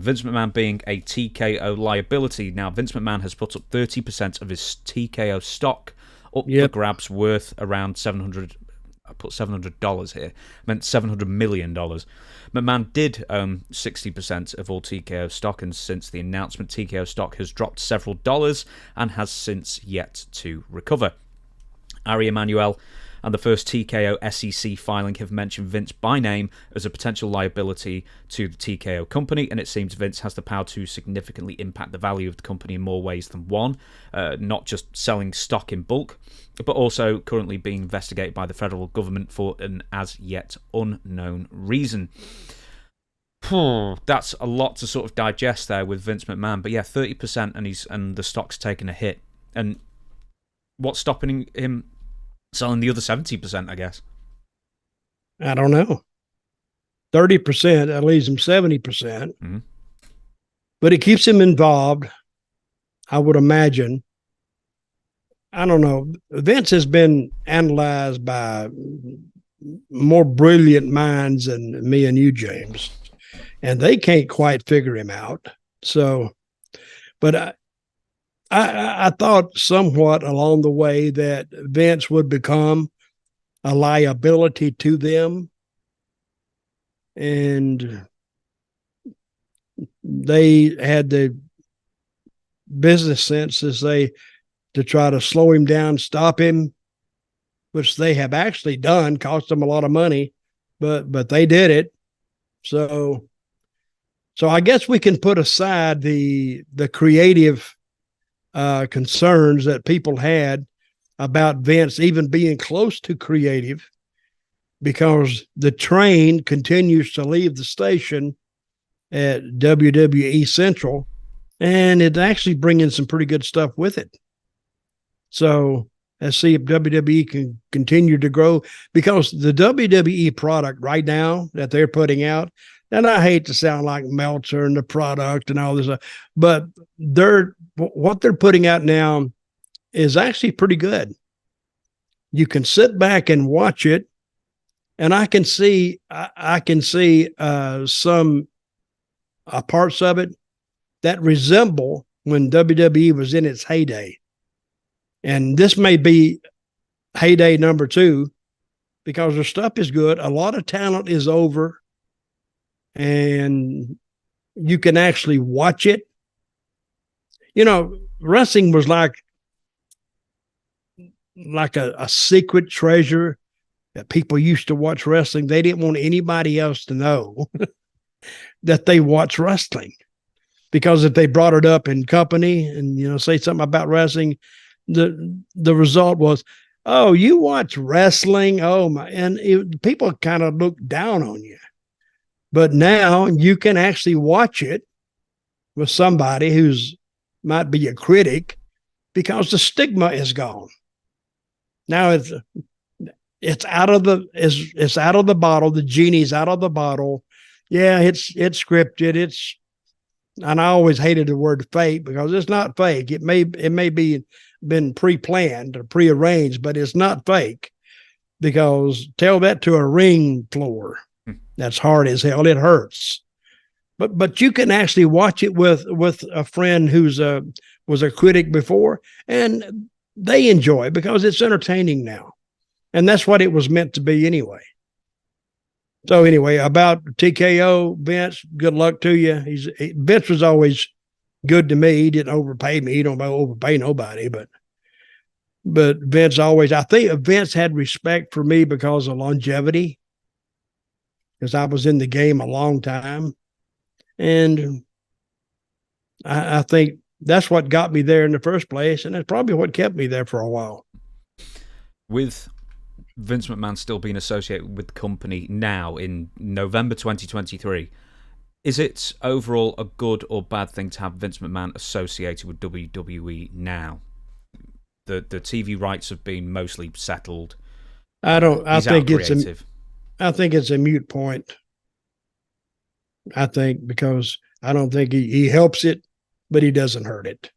Vince McMahon being a TKO liability. Now, Vince McMahon has put up 30% of his TKO stock up for grabs, worth around $700. I put $700 here. Meant $700 million. McMahon did own 60% of all TKO stock, and since the announcement, TKO stock has dropped several dollars and has since yet to recover. Ari Emanuel and the first TKO SEC filing have mentioned Vince by name as a potential liability to the TKO company, and it seems Vince has the power to significantly impact the value of the company in more ways than one, not just selling stock in bulk, but also currently being investigated by the federal government for an as yet unknown reason. That's a lot to sort of digest there with Vince McMahon, but yeah, 30% and the stock's taken a hit, and what's stopping him selling the other 70%, I guess? I don't know. 30%, that leaves him 70%. Mm-hmm. But it keeps him involved, I would imagine. I don't know. Vince has been analyzed by more brilliant minds than me and you, James, and they can't quite figure him out. So, but I thought somewhat along the way that Vince would become a liability to them, and they had the business sense to try to slow him down, stop him, which they have actually done, cost them a lot of money, but they did it. So I guess we can put aside the creative concerns that people had about Vince even being close to creative, because the train continues to leave the station at WWE Central, and it's actually bringing some pretty good stuff with it. So let's see if WWE can continue to grow, because the WWE product right now that they're putting out, and I hate to sound like Meltzer and the product and all this, but what they're putting out now is actually pretty good. You can sit back and watch it, and I can see some parts of it that resemble when WWE was in its heyday. And this may be heyday number 2, because their stuff is good. A lot of talent is over, and you can actually watch it. You know, wrestling was like a secret treasure that people used to watch wrestling. They didn't want anybody else to know that they watched wrestling, because if they brought it up in company and, you know, say something about wrestling, the result was, oh, you watch wrestling? Oh my. And people kind of look down on you. But now you can actually watch it with somebody who's might be a critic, because the stigma is gone. Now it's out of the bottle. The genie's out of the bottle. Yeah, it's scripted. And I always hated the word fake, because it's not fake. It may be been pre-planned or prearranged, but it's not fake, because tell that to a ring floor. That's hard as hell. It hurts. But you can actually watch it with a friend who's was a critic before, and they enjoy it because it's entertaining now. And that's what it was meant to be anyway. So anyway, about TKO, Vince, good luck to you. Vince was always good to me. He didn't overpay me. He don't overpay nobody, but Vince always, I think Vince had respect for me because of longevity, because I was in the game a long time. And I think that's what got me there in the first place, and it's probably what kept me there for a while. With Vince McMahon still being associated with the company now in November 2023, is it overall a good or bad thing to have Vince McMahon associated with WWE now? The TV rights have been mostly settled. I think it's a moot point. I think, because I don't think he helps it, but he doesn't hurt it.